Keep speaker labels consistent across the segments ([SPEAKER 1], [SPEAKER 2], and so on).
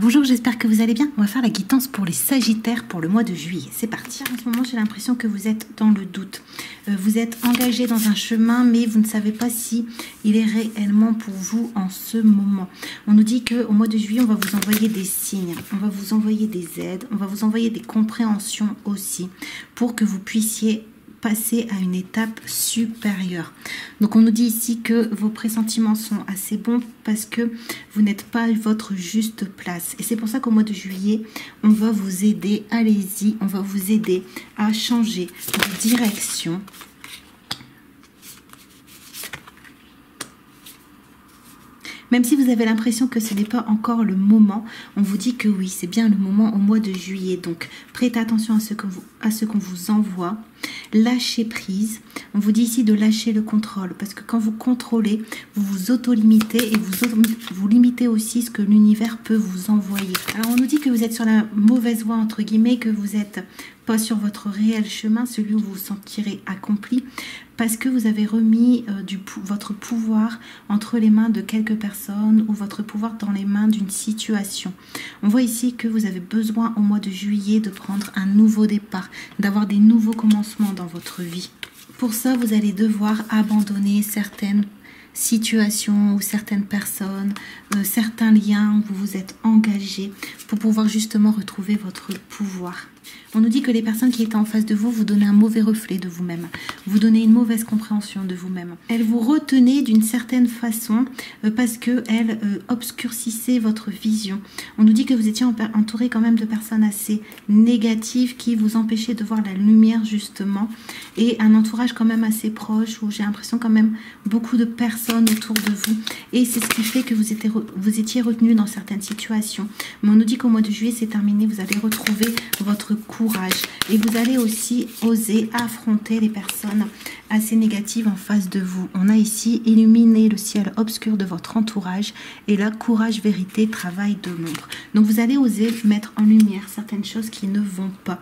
[SPEAKER 1] Bonjour, j'espère que vous allez bien. On va faire la guidance pour les Sagittaires pour le mois de juillet. C'est parti. En ce moment, j'ai l'impression que vous êtes dans le doute. Vous êtes engagé dans un chemin, mais vous ne savez pas si il est réellement pour vous en ce moment. On nous dit qu'au mois de juillet, on va vous envoyer des signes, on va vous envoyer des aides, on va vous envoyer des compréhensions aussi pour que vous puissiez passer à une étape supérieure. Donc on nous dit ici que vos pressentiments sont assez bons parce que vous n'êtes pas à votre juste place. Et c'est pour ça qu'au mois de juillet, on va vous aider, allez-y, on va vous aider à changer de direction. Même si vous avez l'impression que ce n'est pas encore le moment, on vous dit que oui, c'est bien le moment au mois de juillet. Donc, prêtez attention à ce qu'on vous envoie. Lâchez prise. On vous dit ici de lâcher le contrôle. Parce que quand vous contrôlez, vous vous auto-limitez et vous limitez aussi ce que l'univers peut vous envoyer. Alors, on nous dit que vous êtes sur la mauvaise voie, entre guillemets, que vous n'êtes pas sur votre réel chemin, celui où vous vous sentirez accompli, parce que vous avez remis votre pouvoir entre les mains de quelques personnes ou votre pouvoir dans les mains d'une situation. On voit ici que vous avez besoin au mois de juillet de prendre un nouveau départ, d'avoir des nouveaux commencements dans votre vie. Pour ça, vous allez devoir abandonner certaines situations ou certaines personnes, certains liens où vous vous êtes engagé pour pouvoir justement retrouver votre pouvoir. On nous dit que les personnes qui étaient en face de vous vous donnaient un mauvais reflet de vous-même, vous donnaient une mauvaise compréhension de vous-même. Elles vous retenaient d'une certaine façon parce qu'elles obscurcissaient votre vision. On nous dit que vous étiez entouré quand même de personnes assez négatives qui vous empêchaient de voir la lumière justement, et un entourage quand même assez proche où j'ai l'impression quand même beaucoup de personnes autour de vous, et c'est ce qui fait que vous étiez retenu dans certaines situations. Mais on nous dit qu'au mois de juillet c'est terminé, vous allez retrouver votre courage et vous allez aussi oser affronter les personnes assez négatives en face de vous. On a ici illuminé le ciel obscur de votre entourage et là courage, vérité, travail de l'ombre. Donc vous allez oser mettre en lumière certaines choses qui ne vont pas.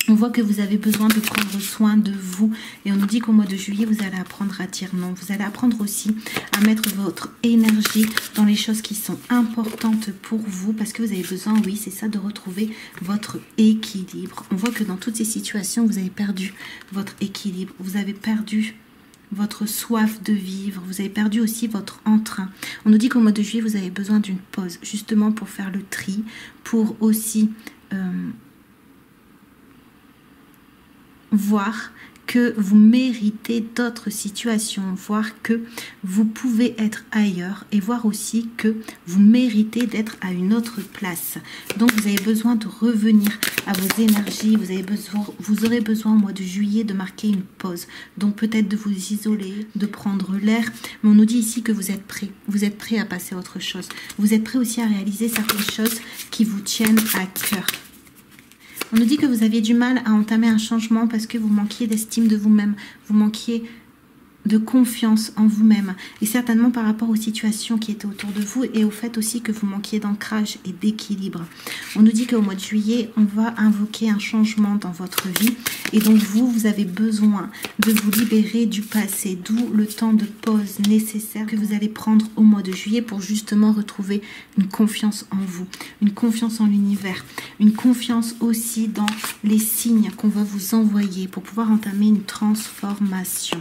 [SPEAKER 1] On voit que vous avez besoin de prendre soin de vous et on nous dit qu'au mois de juillet, vous allez apprendre à dire non. Vous allez apprendre aussi à mettre votre énergie dans les choses qui sont importantes pour vous parce que vous avez besoin, oui, c'est ça, de retrouver votre équilibre. On voit que dans toutes ces situations, vous avez perdu votre équilibre, vous avez perdu votre soif de vivre, vous avez perdu aussi votre entrain. On nous dit qu'au mois de juillet, vous avez besoin d'une pause justement pour faire le tri, pour aussi voir que vous méritez d'autres situations, voir que vous pouvez être ailleurs et voir aussi que vous méritez d'être à une autre place. Donc vous avez besoin de revenir à vos énergies, vous aurez besoin au mois de juillet de marquer une pause. Donc peut-être de vous isoler, de prendre l'air, mais on nous dit ici que vous êtes prêt à passer à autre chose. Vous êtes prêt aussi à réaliser certaines choses qui vous tiennent à cœur. On nous dit que vous aviez du mal à entamer un changement parce que vous manquiez d'estime de vous-même, vous manquiez de confiance en vous-même et certainement par rapport aux situations qui étaient autour de vous et au fait aussi que vous manquiez d'ancrage et d'équilibre. On nous dit qu'au mois de juillet, on va invoquer un changement dans votre vie et donc vous avez besoin de vous libérer du passé, d'où le temps de pause nécessaire que vous allez prendre au mois de juillet pour justement retrouver une confiance en vous, une confiance en l'univers, une confiance aussi dans les signes qu'on va vous envoyer pour pouvoir entamer une transformation.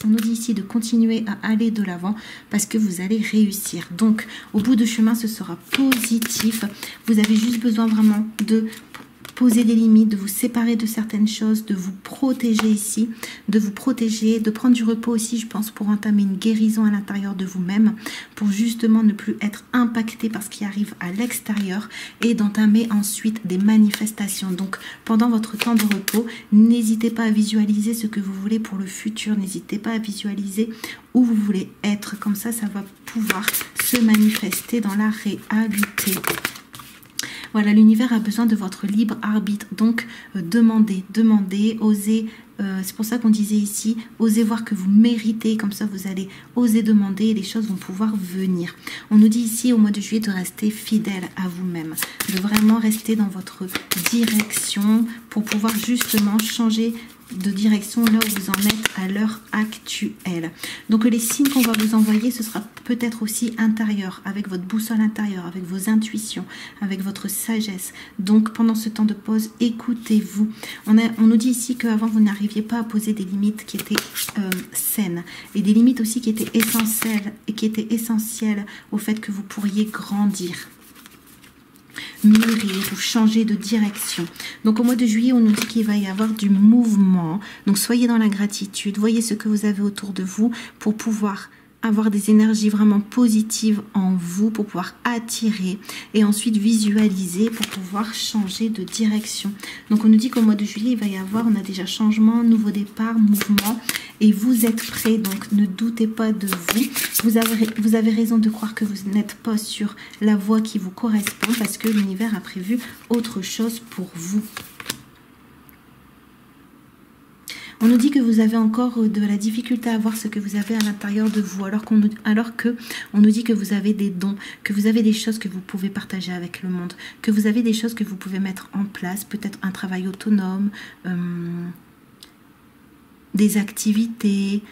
[SPEAKER 1] On nous dit ici de continuer à aller de l'avant parce que vous allez réussir. Donc, au bout du chemin, ce sera positif. Vous avez juste besoin vraiment de poser des limites, de vous séparer de certaines choses, de vous protéger ici, de vous protéger, de prendre du repos aussi, je pense, pour entamer une guérison à l'intérieur de vous-même, pour justement ne plus être impacté par ce qui arrive à l'extérieur et d'entamer ensuite des manifestations. Donc, pendant votre temps de repos, n'hésitez pas à visualiser ce que vous voulez pour le futur, n'hésitez pas à visualiser où vous voulez être, comme ça, ça va pouvoir se manifester dans la réalité. Voilà, l'univers a besoin de votre libre arbitre, donc demandez, osez. C'est pour ça qu'on disait ici, osez voir que vous méritez, comme ça vous allez oser demander et les choses vont pouvoir venir. On nous dit ici au mois de juillet de rester fidèle à vous-même, de vraiment rester dans votre direction pour pouvoir justement changer de direction là où vous en êtes à l'heure actuelle. Donc les signes qu'on va vous envoyer, ce sera peut-être aussi intérieur, avec votre boussole intérieure, avec vos intuitions, avec votre sagesse. Donc pendant ce temps de pause, écoutez-vous. On nous dit ici qu'avant vous n'arriviez pas à poser des limites qui étaient saines et des limites aussi qui étaient essentielles au fait que vous pourriez grandir, mûrir ou changer de direction. Donc au mois de juillet, on nous dit qu'il va y avoir du mouvement. Donc soyez dans la gratitude, voyez ce que vous avez autour de vous pour pouvoir avoir des énergies vraiment positives en vous, pour pouvoir attirer et ensuite visualiser pour pouvoir changer de direction. Donc on nous dit qu'au mois de juillet, il va y avoir, on a déjà changement, nouveau départ, mouvement, et vous êtes prêts, donc ne doutez pas de vous. Vous avez raison de croire que vous n'êtes pas sur la voie qui vous correspond parce que l'univers a prévu autre chose pour vous. On nous dit que vous avez encore de la difficulté à voir ce que vous avez à l'intérieur de vous, alors que on nous dit que vous avez des dons, que vous avez des choses que vous pouvez partager avec le monde, que vous avez des choses que vous pouvez mettre en place, peut-être un travail autonome, des activités.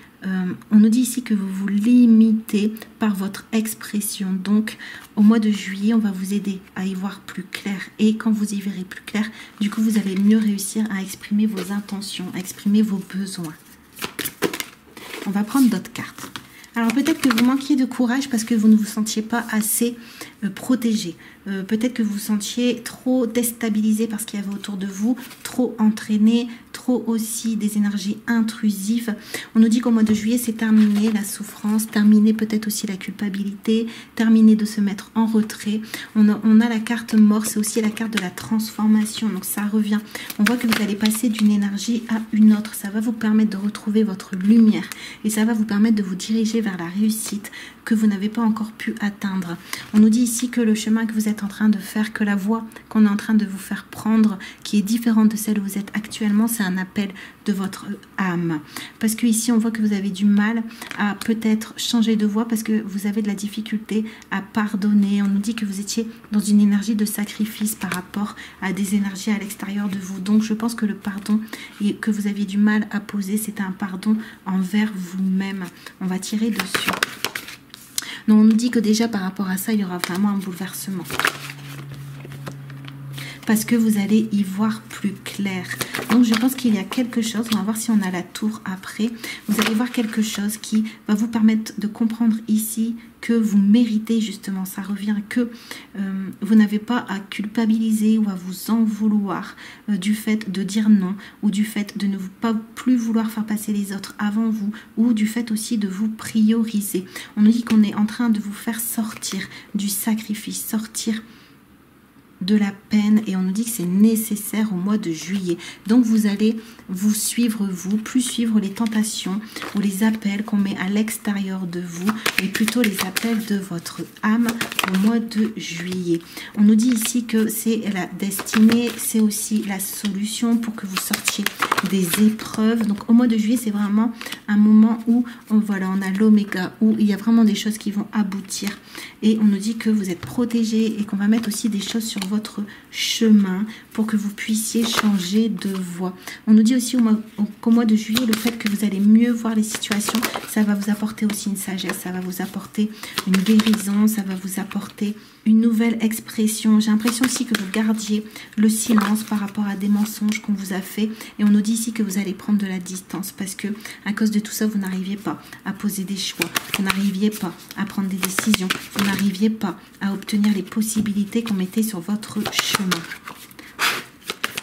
[SPEAKER 1] On nous dit ici que vous vous limitez par votre expression. Donc, au mois de juillet, on va vous aider à y voir plus clair. Et quand vous y verrez plus clair, du coup, vous allez mieux réussir à exprimer vos intentions, à exprimer vos besoins. On va prendre d'autres cartes. Alors, peut-être que vous manquiez de courage parce que vous ne vous sentiez pas assez protégé. Peut-être que vous vous sentiez trop déstabilisé parce qu'il y avait autour de vous, trop entraîné, trop aussi des énergies intrusives. On nous dit qu'au mois de juillet, c'est terminé la souffrance, terminé peut-être aussi la culpabilité, terminé de se mettre en retrait. On a la carte mort, c'est aussi la carte de la transformation, donc ça revient. On voit que vous allez passer d'une énergie à une autre. Ça va vous permettre de retrouver votre lumière et ça va vous permettre de vous diriger vers la réussite que vous n'avez pas encore pu atteindre. On nous dit ici que le chemin que vous êtes en train de faire, que la voie qu'on est en train de vous faire prendre, qui est différente de celle où vous êtes actuellement, c'est un appel de votre âme. Parce que ici, on voit que vous avez du mal à peut-être changer de voie parce que vous avez de la difficulté à pardonner. On nous dit que vous étiez dans une énergie de sacrifice par rapport à des énergies à l'extérieur de vous. Donc, je pense que le pardon que vous aviez du mal à poser, c'est un pardon envers vous-même. On va tirer dessus. Donc on nous dit que déjà par rapport à ça, il y aura vraiment un bouleversement. Parce que vous allez y voir plus clair. Donc je pense qu'il y a quelque chose, on va voir si on a la tour après. Vous allez voir quelque chose qui va vous permettre de comprendre ici que vous méritez justement. Ça revient que vous n'avez pas à culpabiliser ou à vous en vouloir du fait de dire non ou du fait de ne pas plus vouloir faire passer les autres avant vous ou du fait aussi de vous prioriser. On nous dit qu'on est en train de vous faire sortir du sacrifice, sortir de la peine et on nous dit que c'est nécessaire au mois de juillet. Donc vous allez vous suivre vous, plus suivre les tentations ou les appels qu'on met à l'extérieur de vous, mais plutôt les appels de votre âme au mois de juillet. On nous dit ici que c'est la destinée, c'est aussi la solution pour que vous sortiez des épreuves. Donc au mois de juillet, c'est vraiment un moment où voilà, on a l'oméga, où il y a vraiment des choses qui vont aboutir et on nous dit que vous êtes protégés et qu'on va mettre aussi des choses sur votre chemin pour que vous puissiez changer de voie. On nous dit aussi qu'au mois de juillet, le fait que vous allez mieux voir les situations, ça va vous apporter aussi une sagesse, ça va vous apporter une guérison, ça va vous apporter une nouvelle expression. J'ai l'impression aussi que vous gardiez le silence par rapport à des mensonges qu'on vous a fait et on nous dit ici que vous allez prendre de la distance parce que à cause de tout ça, vous n'arriviez pas à poser des choix, vous n'arriviez pas à prendre des décisions, vous n'arriviez pas à obtenir les possibilités qu'on mettait sur votre chemin.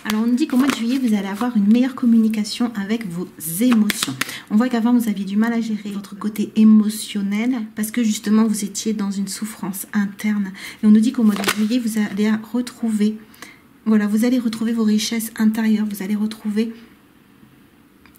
[SPEAKER 1] Alors on nous dit qu'au mois de juillet, vous allez avoir une meilleure communication avec vos émotions. On voit qu'avant, vous aviez du mal à gérer votre côté émotionnel parce que justement, vous étiez dans une souffrance interne. Et on nous dit qu'au mois de juillet, vous allez retrouver, voilà, vous allez retrouver vos richesses intérieures, vous allez retrouver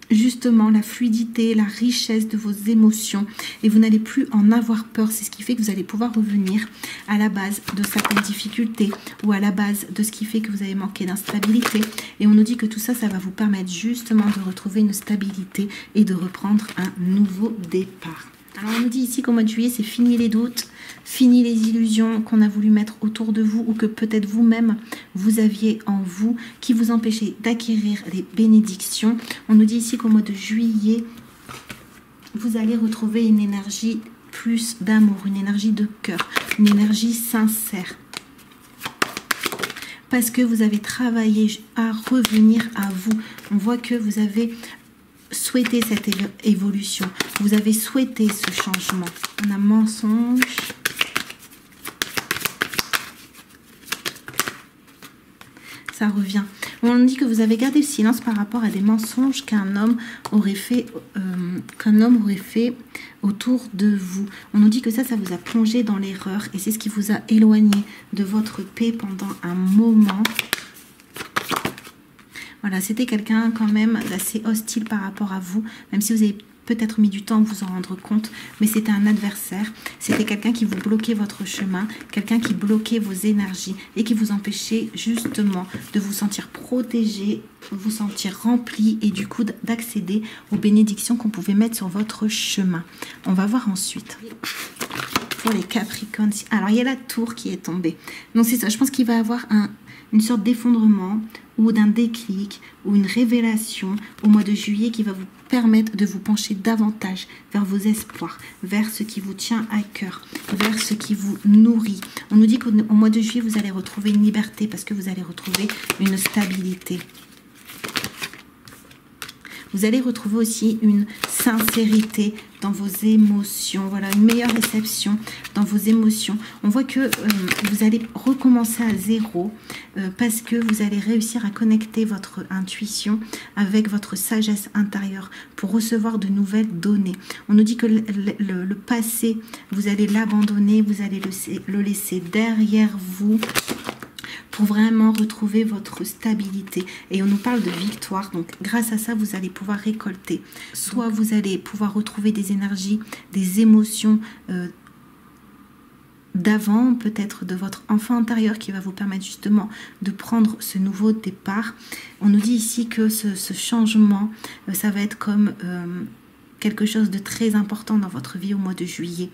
[SPEAKER 1] justement la fluidité, la richesse de vos émotions et vous n'allez plus en avoir peur. C'est ce qui fait que vous allez pouvoir revenir à la base de certaines difficultés ou à la base de ce qui fait que vous avez manqué d'instabilité et on nous dit que tout ça, ça va vous permettre justement de retrouver une stabilité et de reprendre un nouveau départ. Alors on nous dit ici qu'au mois de juillet, c'est fini les doutes, fini les illusions qu'on a voulu mettre autour de vous ou que peut-être vous-même vous aviez en vous qui vous empêchaient d'acquérir les bénédictions. On nous dit ici qu'au mois de juillet, vous allez retrouver une énergie plus d'amour, une énergie de cœur, une énergie sincère. Parce que vous avez travaillé à revenir à vous. On voit que vous avez souhaité cette évolution. Vous avez souhaité ce changement. On a mensonge. Ça revient. On dit que vous avez gardé le silence par rapport à des mensonges qu'un homme aurait fait, autour de vous. On nous dit que ça vous a plongé dans l'erreur et c'est ce qui vous a éloigné de votre paix pendant un moment. Voilà, c'était quelqu'un quand même d'assez hostile par rapport à vous, même si vous avez peut-être mis du temps à vous en rendre compte, mais c'était un adversaire, c'était quelqu'un qui vous bloquait votre chemin, quelqu'un qui bloquait vos énergies et qui vous empêchait justement de vous sentir protégé, vous sentir rempli et du coup d'accéder aux bénédictions qu'on pouvait mettre sur votre chemin. On va voir ensuite. Pour les Capricornes, alors il y a la tour qui est tombée. Donc c'est ça, je pense qu'il va y avoir une sorte d'effondrement ou d'un déclic ou une révélation au mois de juillet qui va vous permettre de vous pencher davantage vers vos espoirs, vers ce qui vous tient à cœur, vers ce qui vous nourrit. On nous dit qu'au mois de juillet, vous allez retrouver une liberté parce que vous allez retrouver une stabilité. Vous allez retrouver aussi une sincérité dans vos émotions. Voilà, une meilleure réception dans vos émotions. On voit que vous allez recommencer à zéro parce que vous allez réussir à connecter votre intuition avec votre sagesse intérieure pour recevoir de nouvelles données. On nous dit que le passé, vous allez l'abandonner, vous allez le laisser derrière vous, pour vraiment retrouver votre stabilité. Et on nous parle de victoire. Donc, grâce à ça, vous allez pouvoir récolter. Soit vous allez pouvoir retrouver des énergies, des émotions d'avant, peut-être de votre enfant intérieur qui va vous permettre justement de prendre ce nouveau départ. On nous dit ici que ce changement, ça va être comme quelque chose de très important dans votre vie au mois de juillet.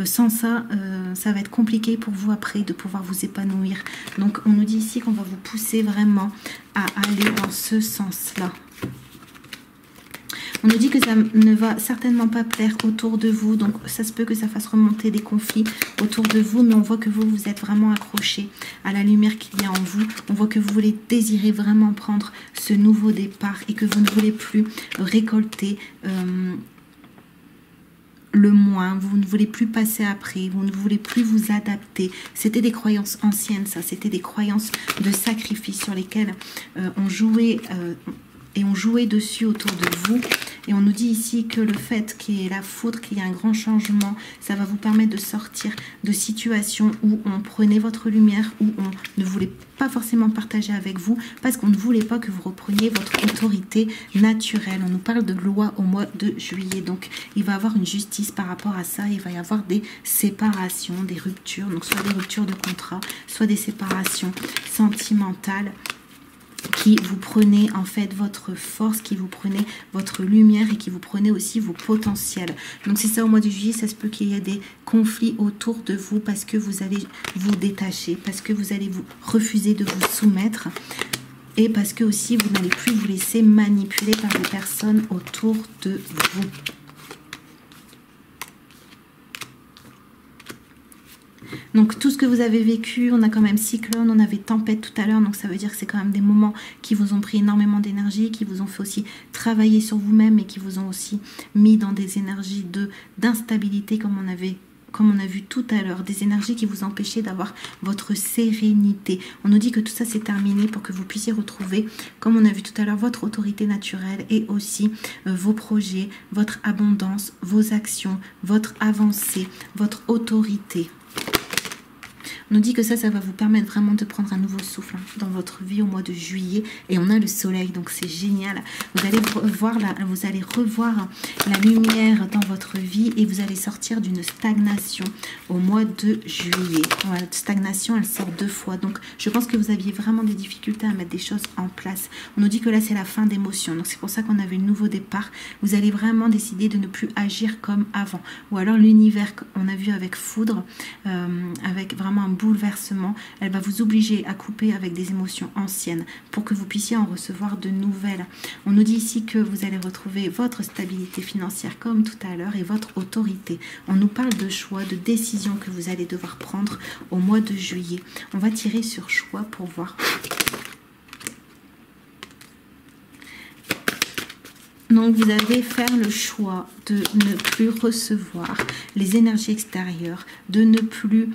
[SPEAKER 1] Sans ça, ça va être compliqué pour vous après de pouvoir vous épanouir. Donc, on nous dit ici qu'on va vous pousser vraiment à aller dans ce sens-là. On nous dit que ça ne va certainement pas plaire autour de vous. Donc, ça se peut que ça fasse remonter des conflits autour de vous. Mais on voit que vous êtes vraiment accroché à la lumière qu'il y a en vous. On voit que vous voulez désirer vraiment prendre ce nouveau départ et que vous ne voulez plus récolter le moins, vous ne voulez plus passer après, vous ne voulez plus vous adapter. C'était des croyances anciennes, ça, c'était des croyances de sacrifice sur lesquelles on jouait et on jouait dessus autour de vous. Et on nous dit ici que le fait qu'il y ait la foudre, qu'il y ait un grand changement, ça va vous permettre de sortir de situations où on prenait votre lumière, où on ne voulait pas forcément partager avec vous, parce qu'on ne voulait pas que vous repreniez votre autorité naturelle. On nous parle de loi au mois de juillet. Donc, il va y avoir une justice par rapport à ça. Il va y avoir des séparations, des ruptures. Donc, soit des ruptures de contrat, soit des séparations sentimentales, qui vous prenez en fait votre force, qui vous prenez votre lumière et qui vous prenez aussi vos potentiels. Donc c'est ça au mois de juillet, ça se peut qu'il y ait des conflits autour de vous parce que vous allez vous détacher, parce que vous allez vous refuser de vous soumettre et parce que aussi vous n'allez plus vous laisser manipuler par des personnes autour de vous. Donc tout ce que vous avez vécu, on a quand même cyclone, on avait tempête tout à l'heure, donc ça veut dire que c'est quand même des moments qui vous ont pris énormément d'énergie, qui vous ont fait aussi travailler sur vous-même et qui vous ont aussi mis dans des énergies d'instabilité comme on a vu tout à l'heure, des énergies qui vous empêchaient d'avoir votre sérénité. On nous dit que tout ça c'est terminé pour que vous puissiez retrouver, comme on a vu tout à l'heure, votre autorité naturelle et aussi vos projets, votre abondance, vos actions, votre avancée, votre autorité. On nous dit que ça va vous permettre vraiment de prendre un nouveau souffle dans votre vie au mois de juillet. Et on a le soleil, donc c'est génial. Vous allez revoir la lumière dans votre vie et vous allez sortir d'une stagnation au mois de juillet. Voilà, stagnation, elle sort 2 fois. Donc je pense que vous aviez vraiment des difficultés à mettre des choses en place. On nous dit que là c'est la fin d'émotion. Donc c'est pour ça qu'on avait le nouveau départ. Vous allez vraiment décider de ne plus agir comme avant. Ou alors l'univers qu'on a vu avec foudre, avec vraiment un bouleversement, elle va vous obliger à couper avec des émotions anciennes pour que vous puissiez en recevoir de nouvelles. On nous dit ici que vous allez retrouver votre stabilité financière comme tout à l'heure et votre autorité. On nous parle de choix, de décisions que vous allez devoir prendre au mois de juillet. On va tirer sur choix pour voir. Donc vous allez faire le choix de ne plus recevoir les énergies extérieures, de ne plus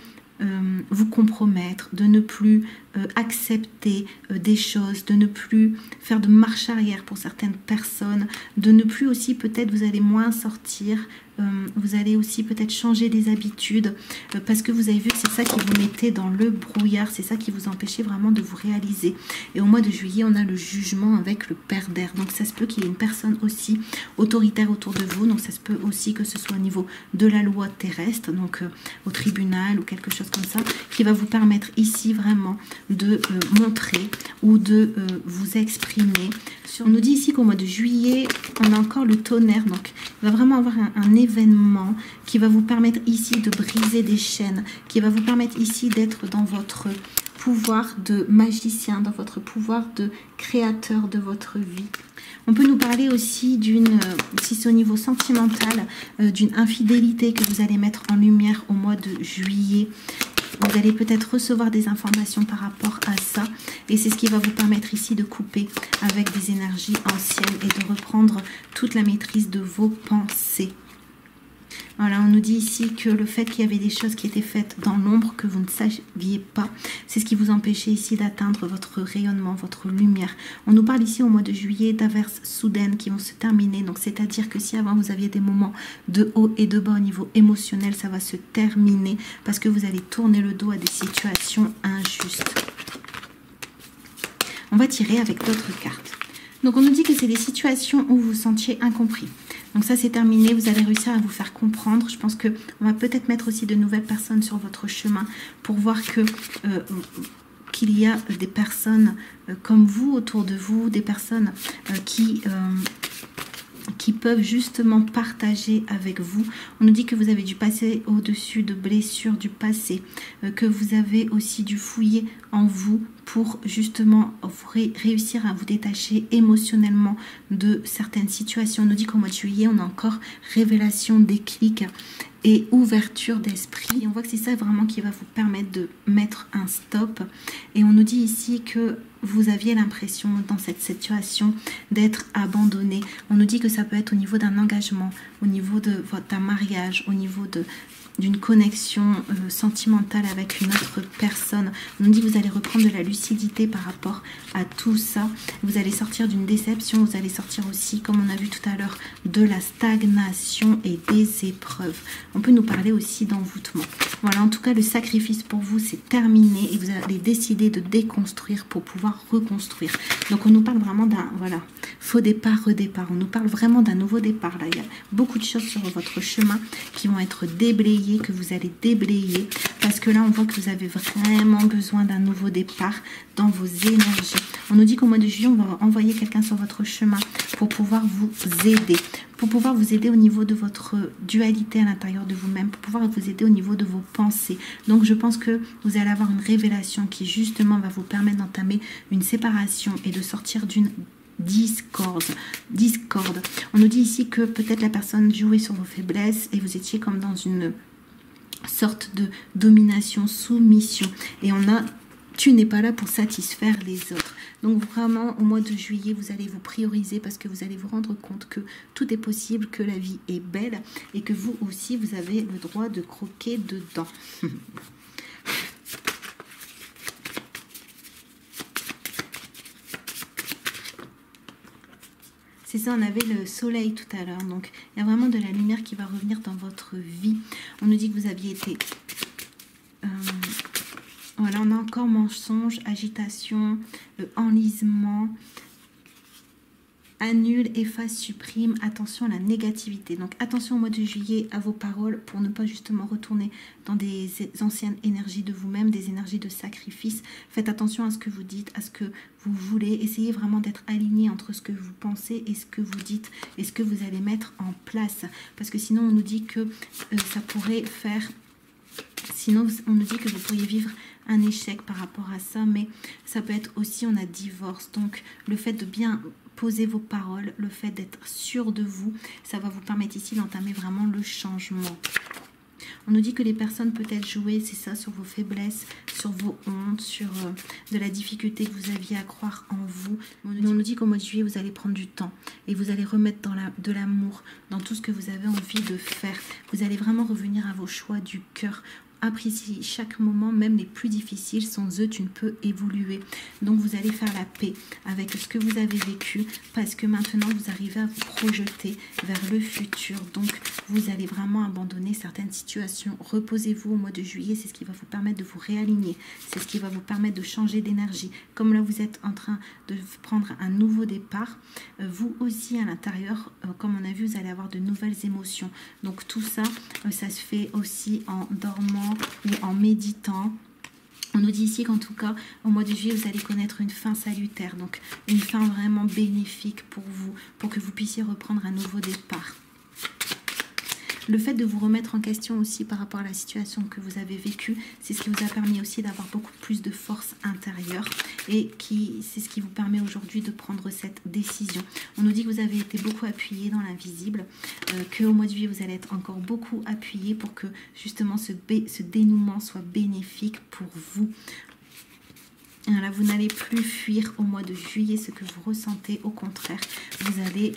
[SPEAKER 1] vous compromettre, de ne plus accepter des choses, de ne plus faire de marche arrière pour certaines personnes, de ne plus aussi peut-être vous allez moins sortir, vous allez aussi peut-être changer des habitudes parce que vous avez vu que c'est ça qui vous mettait dans le brouillard, c'est ça qui vous empêchait vraiment de vous réaliser. Et au mois de juillet, on a le jugement avec le père d'air. Donc ça se peut qu'il y ait une personne aussi autoritaire autour de vous. Donc ça se peut aussi que ce soit au niveau de la loi terrestre, donc au tribunal ou quelque chose comme ça, qui va vous permettre ici vraiment de montrer ou de vous exprimer. On nous dit ici qu'au mois de juillet, on a encore le tonnerre, donc il va vraiment avoir un événement qui va vous permettre ici de briser des chaînes, qui va vous permettre ici d'être dans votre pouvoir de magicien, dans votre pouvoir de créateur de votre vie. On peut nous parler aussi d'une, si c'est au niveau sentimental, d'une infidélité que vous allez mettre en lumière au mois de juillet. Vous allez peut-être recevoir des informations par rapport à ça. Et c'est ce qui va vous permettre ici de couper avec des énergies anciennes et de reprendre toute la maîtrise de vos pensées. Voilà, on nous dit ici que le fait qu'il y avait des choses qui étaient faites dans l'ombre que vous ne saviez pas, c'est ce qui vous empêchait ici d'atteindre votre rayonnement, votre lumière. On nous parle ici au mois de juillet d'averses soudaines qui vont se terminer. Donc c'est-à-dire que si avant vous aviez des moments de haut et de bas au niveau émotionnel, ça va se terminer parce que vous allez tourner le dos à des situations injustes. On va tirer avec d'autres cartes. Donc on nous dit que c'est des situations où vous vous sentiez incompris. Donc ça c'est terminé, vous allez réussir à vous faire comprendre. Je pense qu'on va peut-être mettre aussi de nouvelles personnes sur votre chemin pour voir qu'il y a des personnes comme vous autour de vous, des personnes qui peuvent justement partager avec vous. On nous dit que vous avez dû passer au-dessus de blessures du passé, que vous avez aussi dû fouiller en vous pour justement réussir à vous détacher émotionnellement de certaines situations. On nous dit qu'au mois de juillet, on a encore révélation, déclic et ouverture d'esprit. Et on voit que c'est ça vraiment qui va vous permettre de mettre un stop. Et on nous dit ici que vous aviez l'impression dans cette situation d'être abandonné. On nous dit que ça peut être au niveau d'un engagement, au niveau d'un mariage, au niveau d'une connexion sentimentale avec une autre personne. On nous dit que vous allez reprendre de la lucidité par rapport à tout ça. Vous allez sortir d'une déception, vous allez sortir aussi, comme on a vu tout à l'heure, de la stagnation et des épreuves. On peut nous parler aussi d'envoûtement. Voilà, en tout cas, le sacrifice pour vous, c'est terminé et vous allez décider de déconstruire pour pouvoir reconstruire. Donc, on nous parle vraiment d'un, voilà, faux départ, redépart. On nous parle vraiment d'un nouveau départ. Là, il y a beaucoup de choses sur votre chemin qui vont être déblayées, que vous allez déblayer, parce que là, on voit que vous avez vraiment besoin d'un nouveau départ dans vos énergies. On nous dit qu'au mois de juillet, on va envoyer quelqu'un sur votre chemin pour pouvoir vous aider. Pour pouvoir vous aider au niveau de votre dualité à l'intérieur de vous-même, pour pouvoir vous aider au niveau de vos pensées. Donc je pense que vous allez avoir une révélation qui justement va vous permettre d'entamer une séparation et de sortir d'une discorde. On nous dit ici que peut-être la personne jouait sur vos faiblesses et vous étiez comme dans une sorte de domination, soumission. Et on a tu n'es pas là pour satisfaire les autres. Donc vraiment, au mois de juillet, vous allez vous prioriser parce que vous allez vous rendre compte que tout est possible, que la vie est belle et que vous aussi, vous avez le droit de croquer dedans. C'est ça, on avait le soleil tout à l'heure. Donc, il y a vraiment de la lumière qui va revenir dans votre vie. On nous dit que vous aviez été Voilà, on a encore mensonge, agitation, enlisement, annule, efface, supprime. Attention à la négativité. Donc attention au mois de juillet à vos paroles pour ne pas justement retourner dans des anciennes énergies de vous-même, des énergies de sacrifice. Faites attention à ce que vous dites, à ce que vous voulez. Essayez vraiment d'être aligné entre ce que vous pensez et ce que vous dites et ce que vous allez mettre en place. Parce que sinon on nous dit que ça pourrait faire... Sinon, on nous dit que vous pourriez vivre un échec par rapport à ça, mais ça peut être aussi, on a divorce. Donc, le fait de bien poser vos paroles, le fait d'être sûr de vous, ça va vous permettre ici d'entamer vraiment le changement. On nous dit que les personnes peut-être jouaient, c'est ça, sur vos faiblesses, sur vos hontes, sur de la difficulté que vous aviez à croire en vous. On nous dit qu'au mois de juillet, vous allez prendre du temps et vous allez remettre de l'amour dans tout ce que vous avez envie de faire. Vous allez vraiment revenir à vos choix du cœur. Apprécie chaque moment, même les plus difficiles. Sans eux, tu ne peux évoluer. Donc, vous allez faire la paix avec ce que vous avez vécu parce que maintenant, vous arrivez à vous projeter vers le futur. Donc, vous allez vraiment abandonner certaines situations. Reposez-vous au mois de juillet. C'est ce qui va vous permettre de vous réaligner. C'est ce qui va vous permettre de changer d'énergie. Comme là, vous êtes en train de prendre un nouveau départ. Vous aussi, à l'intérieur, comme on a vu, vous allez avoir de nouvelles émotions. Donc, tout ça, ça se fait aussi en dormant ou en méditant. On nous dit ici qu'en tout cas, au mois de juillet, vous allez connaître une fin salutaire, donc une fin vraiment bénéfique pour vous, pour que vous puissiez reprendre un nouveau départ. Le fait de vous remettre en question aussi par rapport à la situation que vous avez vécue, c'est ce qui vous a permis aussi d'avoir beaucoup plus de force intérieure et c'est ce qui vous permet aujourd'hui de prendre cette décision. On nous dit que vous avez été beaucoup appuyé dans l'invisible, qu'au mois de juillet, vous allez être encore beaucoup appuyé pour que justement ce dénouement soit bénéfique pour vous. Voilà, vous n'allez plus fuir au mois de juillet ce que vous ressentez, au contraire, vous allez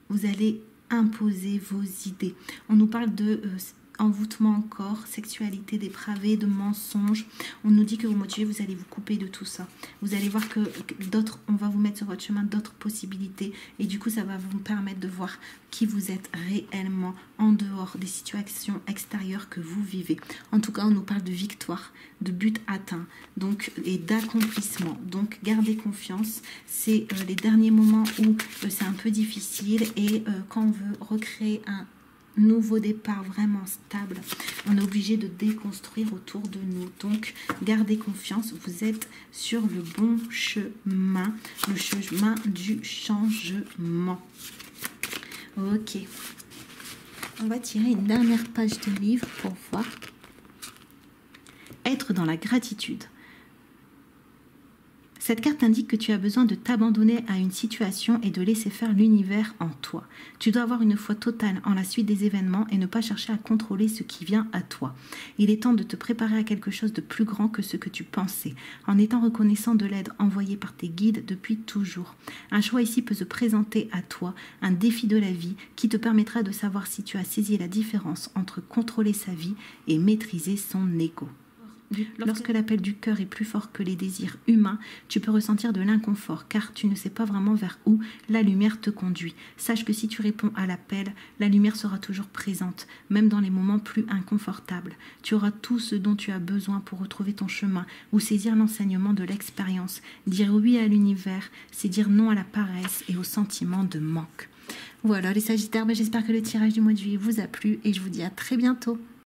[SPEAKER 1] vous allez imposer vos idées. On nous parle de envoûtement encore, sexualité dépravée, de mensonges. On nous dit que au mois de juillet, vous allez vous couper de tout ça. Vous allez voir que d'autres, on va vous mettre sur votre chemin d'autres possibilités. Et du coup, ça va vous permettre de voir qui vous êtes réellement en dehors des situations extérieures que vous vivez. En tout cas, on nous parle de victoire, de but atteint, donc, et d'accomplissement. Donc, gardez confiance. C'est les derniers moments où c'est un peu difficile et quand on veut recréer un nouveau départ vraiment stable, on est obligé de déconstruire autour de nous. Donc gardez confiance, vous êtes sur le bon chemin, le chemin du changement. Ok, on va tirer une dernière page de livre pour voir. Être dans la gratitude. Cette carte indique que tu as besoin de t'abandonner à une situation et de laisser faire l'univers en toi. Tu dois avoir une foi totale en la suite des événements et ne pas chercher à contrôler ce qui vient à toi. Il est temps de te préparer à quelque chose de plus grand que ce que tu pensais, en étant reconnaissant de l'aide envoyée par tes guides depuis toujours. Un choix ici peut se présenter à toi, un défi de la vie qui te permettra de savoir si tu as saisi la différence entre contrôler sa vie et maîtriser son ego. Lorsque l'appel du cœur est plus fort que les désirs humains, tu peux ressentir de l'inconfort car tu ne sais pas vraiment vers où la lumière te conduit. Sache que si tu réponds à l'appel, la lumière sera toujours présente, même dans les moments plus inconfortables. Tu auras tout ce dont tu as besoin pour retrouver ton chemin ou saisir l'enseignement de l'expérience. Dire oui à l'univers, c'est dire non à la paresse et au sentiment de manque. Voilà les Sagittaires, j'espère que le tirage du mois de juillet vous a plu et je vous dis à très bientôt.